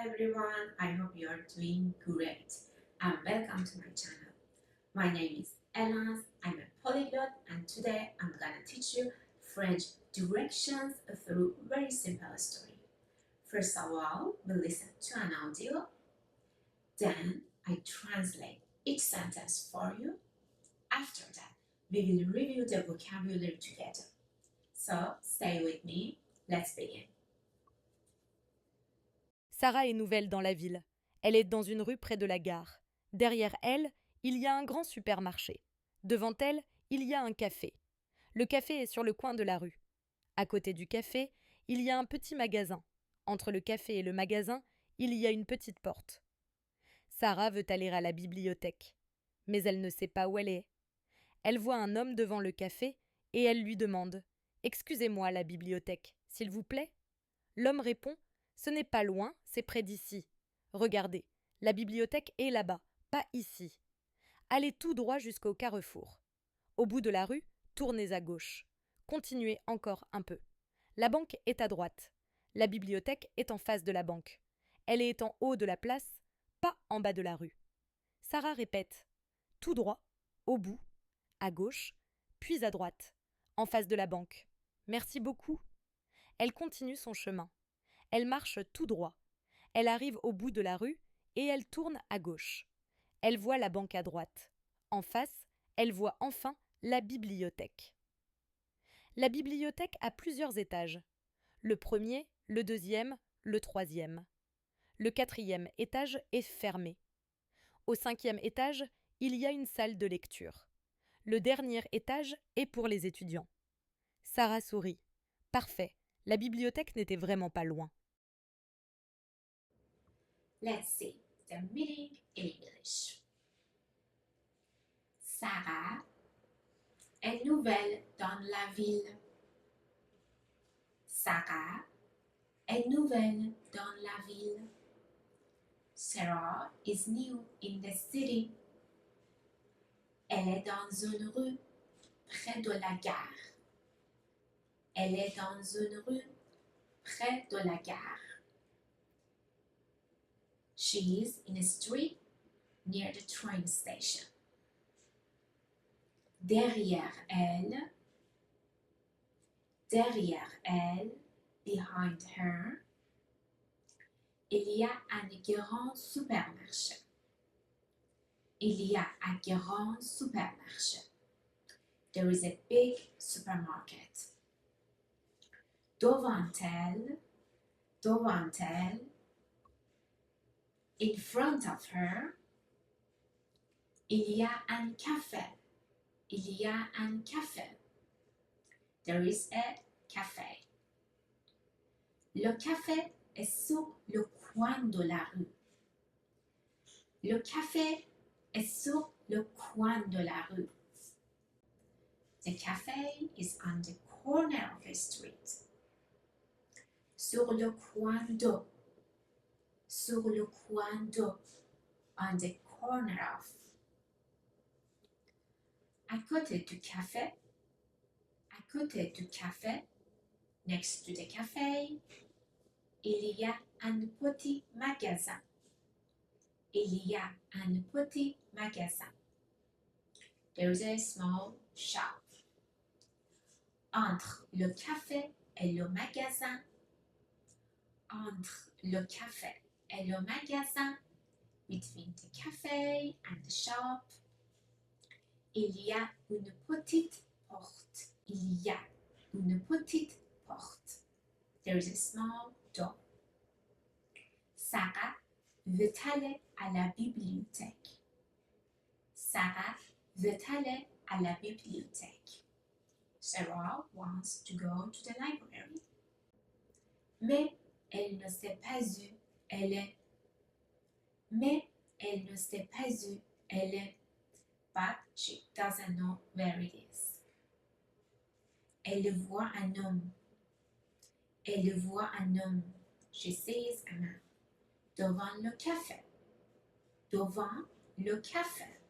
everyone, I hope you are doing great and welcome to my channel. My name is Ella, I'm a polyglot and today I'm gonna teach you French directions through very simple story. First of all, we'll listen to an audio, then I translate each sentence for you. After that, we will review the vocabulary together. So stay with me, let's begin. Sarah est nouvelle dans la ville. Elle est dans une rue près de la gare. Derrière elle, il y a un grand supermarché. Devant elle, il y a un café. Le café est sur le coin de la rue. À côté du café, il y a un petit magasin. Entre le café et le magasin, il y a une petite porte. Sarah veut aller à la bibliothèque. Mais elle ne sait pas où elle est. Elle voit un homme devant le café et elle lui demande « Excusez-moi, la bibliothèque, s'il vous plaît ?» L'homme répond « Ce n'est pas loin, c'est près d'ici. Regardez, la bibliothèque est là-bas, pas ici. Allez tout droit jusqu'au carrefour. Au bout de la rue, tournez à gauche. Continuez encore un peu. La banque est à droite. La bibliothèque est en face de la banque. Elle est en haut de la place, pas en bas de la rue. » Sarah répète « Tout droit, au bout, à gauche, puis à droite, en face de la banque. Merci beaucoup. » Elle continue son chemin. Elle marche tout droit. Elle arrive au bout de la rue et elle tourne à gauche. Elle voit la banque à droite. En face, elle voit enfin la bibliothèque. La bibliothèque a plusieurs étages. Le premier, le deuxième, le troisième. Le quatrième étage est fermé. Au cinquième étage, il y a une salle de lecture. Le dernier étage est pour les étudiants. Sarah sourit. Parfait, la bibliothèque n'était vraiment pas loin. Let's see the meaning in English. Sarah est nouvelle dans la ville. Sarah est nouvelle dans la ville. Sarah is new in the city. Elle est dans une rue près de la gare. Elle est dans une rue près de la gare. She is in a street near the train station. Derrière elle, behind her, il y a un grand supermarché. Il y a un grand supermarché. There is a big supermarket. Devant elle, in front of her, il y a un café. Il y a un café. There is a café. Le café est sur le coin de la rue. Le café est sur le coin de la rue. The cafe is on the corner of a street. Sur le coin de. Sur le coin de. On the corner of. À côté du café. À côté du café. Next to the cafe. Il y a un petit magasin. Il y a un petit magasin. There is a small shop. Entre le café et le magasin. Entre le café et le magasin. Between the cafe and the shop. Il y a une petite porte. Il y a une petite porte. There is a small door. Sarah veut aller à la bibliothèque. Sarah veut aller à la bibliothèque. Sarah wants to go to the library. Mais elle ne sait pas où elle est. Mais elle ne sait pas où elle est. But she doesn't know where it is. Elle voit un homme. Elle voit un homme. She sees a man. Devant le café. Devant le café.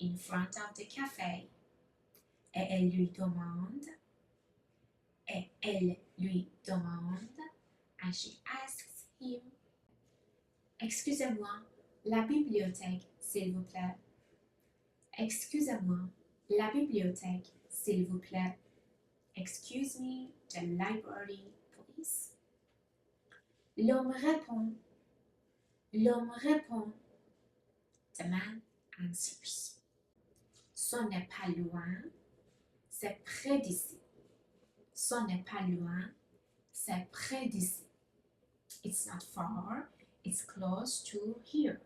In front of the cafe. Et elle lui demande. And she asks him. Excusez-moi, la bibliothèque, s'il vous plaît. Excusez-moi, la bibliothèque, s'il vous plaît. Excuse me, the library, please. L'homme répond. L'homme répond. The man answers. Ce n'est pas loin, c'est près d'ici. Ce n'est pas loin, c'est près d'ici. It's not far, it's close to here.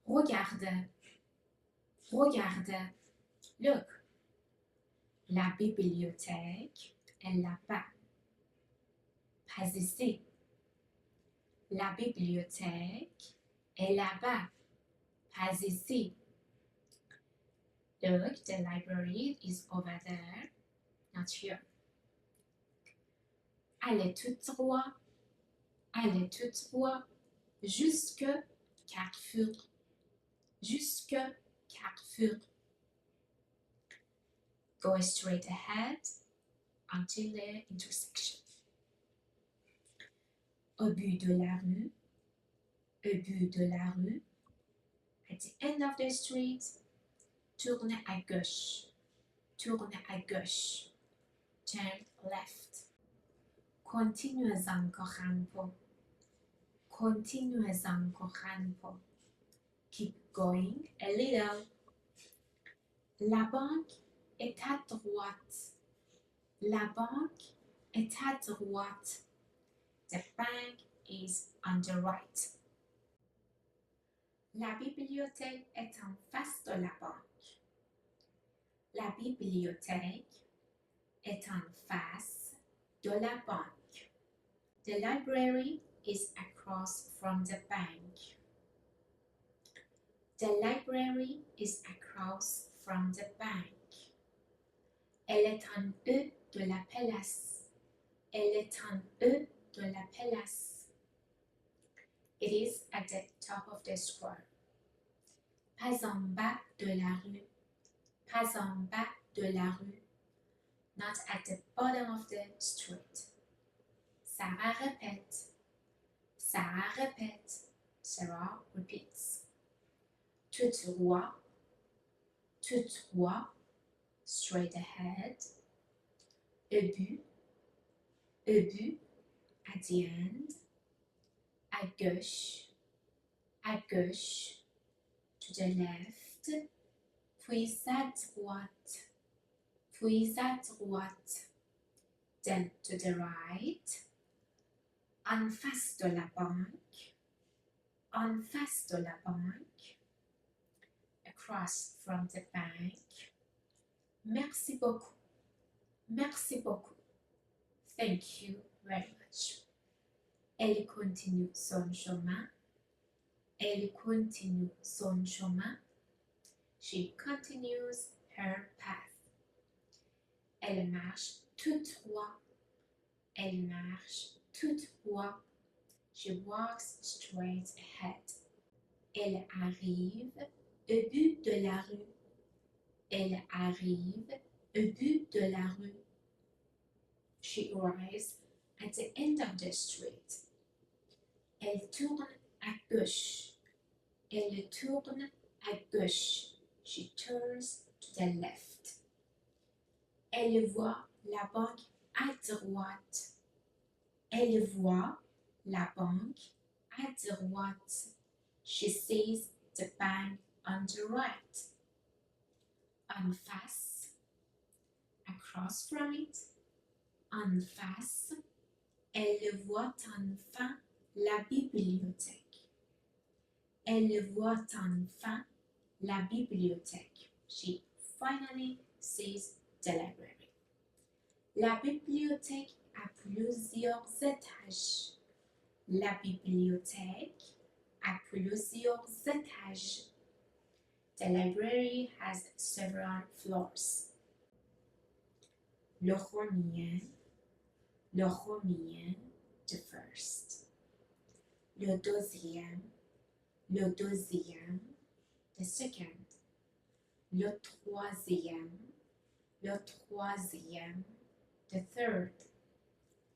Regarde, regarde, look. La bibliothèque est là-bas. Pas ici. La bibliothèque est là-bas. Pas ici. Look, the library is over there, not here. Allez tout droit. Allez tout droit. Jusque Carrefour. Jusque Carrefour. Go straight ahead until the intersection. Au bout de la rue, au bout de la rue, at the end of the street, tourne à gauche, tourne à gauche, turn left. Continuez encore un peu, continuez encore un peu. Keep going a little. La banque est à droite. La banque est à droite. The bank is on the right. La bibliothèque est en face de la banque. La bibliothèque est en face de la banque. The library is across from the bank. The library is across from the bank. Elle est en haut de la place. Elle est en haut de la place. It is at the top of the square. Pas en bas de la rue. Pas en bas de la rue. Not at the bottom of the street. Sarah répète. Sarah répète. Sarah repeats. Tout droit. Tout droit. Straight ahead. Au but. Au but. At the end. À gauche. À gauche. To the left. Puis à droite. Puis à droite. Then to the right. En face de la banque. En face de la banque. Across from the bank. Merci beaucoup. Merci beaucoup. Thank you very much. Elle continue son chemin. Elle continue son chemin. She continues her path. Elle marche tout droit. Elle marche tout droit. She walks straight ahead. Elle arrive au bout de la rue. Elle arrive au bout de la rue. She arrives at the end of the street. Elle tourne à gauche. Elle tourne à gauche. She turns to the left. Elle voit la banque à droite. Elle voit la banque à droite. She sees the bank on the right. En face. Across from it. En face. Elle voit enfin la bibliothèque. Elle voit enfin la bibliothèque. She finally sees the library. La bibliothèque a plusieurs étages. La bibliothèque a plusieurs étages. The library has several floors. Le premier, the first. Le deuxième, the second. Le troisième, the third.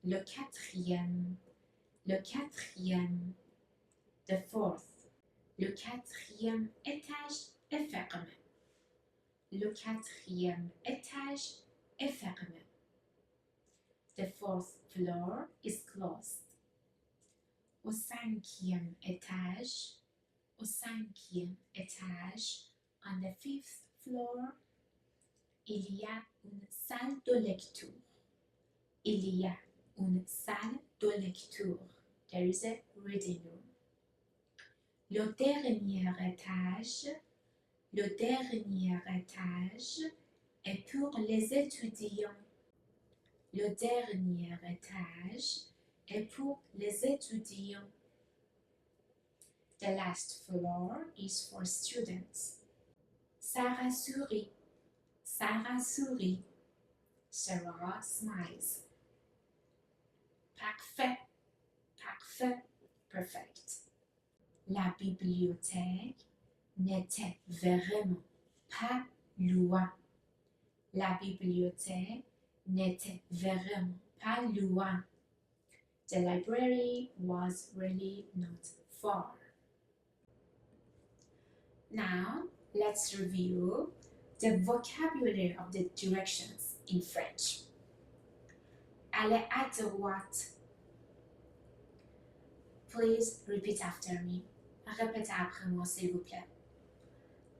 Le quatrième, Le quatrième, the fourth. Le quatrième étage est fermé. Le quatrième étage est fermé. The fourth floor is closed. Au cinquième étage, on the fifth floor, il y a une salle de lecture. Il y a une salle de lecture. There is a reading room. Le dernier étage est pour les étudiants. Le dernier étage est pour les étudiants. The last floor is for students. Sarah sourit. Sarah sourit. Sarah smiles. Parfait. Parfait. Perfect. La bibliothèque n'était vraiment pas loin. La bibliothèque n'était vraiment pas loin. The library was really not far. Now, let's review the vocabulary of the directions in French. Allez à droite. Please repeat after me. Répétez après moi, s'il vous plaît.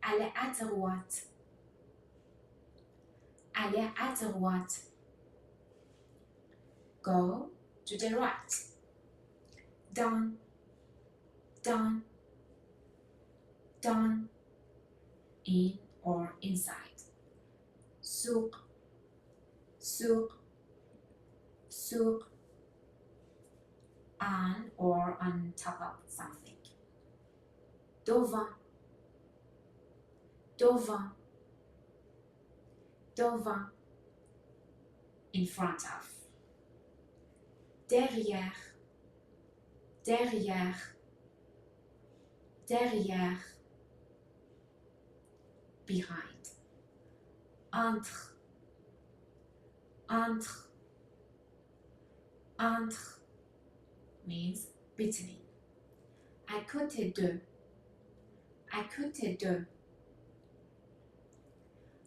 Allez à droite. Allez à droite. Go to the right. Down, down, down, in or inside. Sur, sur, sur, on or on top of something. Devant, devant, devant, in front of. Derrière, derrière, derrière, behind. Entre, entre, entre means between. À côté de, à côté de,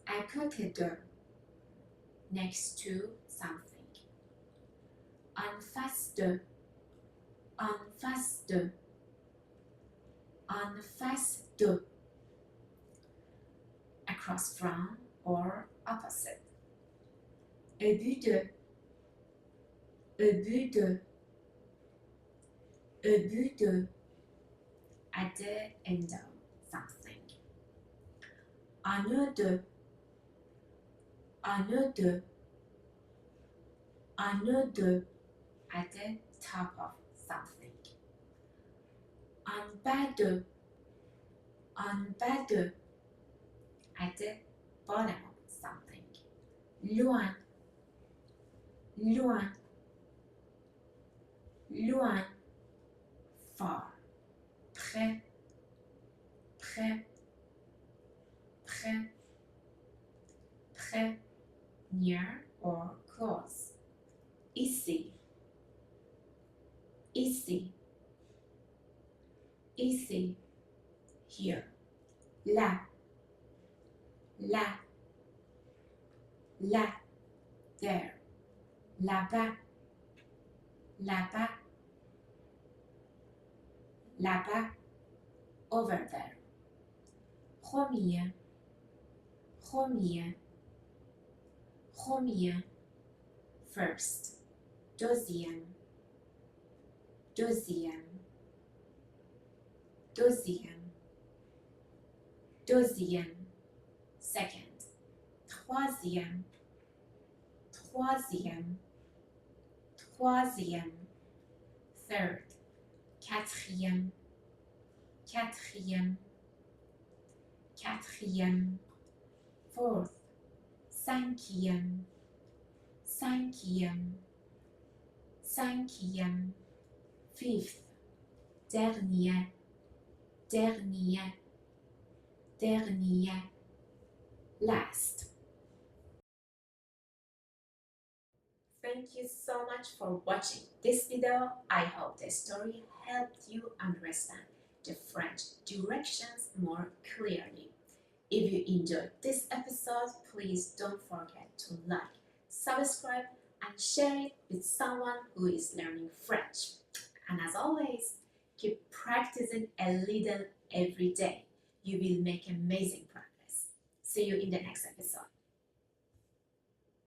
à côté de, next to something. En face de, en face de, en face de, across from or opposite. Au but de, au but de, au but de, at the end of something. En eux de, en eux de, en eux de, at the top of something. En bas de, at the bottom of something. Loin, loin, loin, far. Près, près, près, près, near or close. Ici, ici, ici, here. Là, là, là, there. Là-bas, là-bas, là-bas, over there. Premier, premier, premier, first. Deuxième, deuxième, deuxième, deuxième, second. Troisième, troisième, troisième, third. Quatrième, quatrième, quatrième, fourth. Cinquième, cinquième, cinquième, fifth. Dernier, dernier, dernier, last. Thank you so much for watching this video. I hope the story helped you understand the French directions more clearly. If you enjoyed this episode, please don't forget to like, subscribe, and share it with someone who is learning French. And as always, keep practicing a little every day. You will make amazing progress. See you in the next episode.